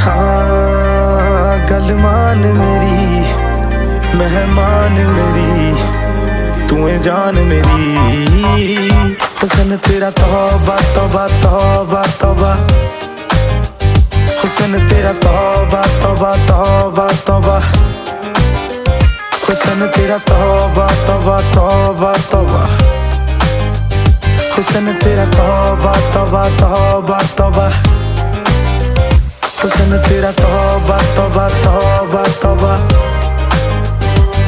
हाँ गल मान मेरी मेहमान मेरी तू है जान मेरी हुस्न तेरा तौबा तौबा तौबा तौबा हुस्न तेरा तौबा तौबा तौबा तौबा हुस्न तेरा तौबा तौबा तौबा तौबा हुस्न तेरा तौबा तौबा तौबा तौबा हुस्न तेरा तौबा तौबा तौबा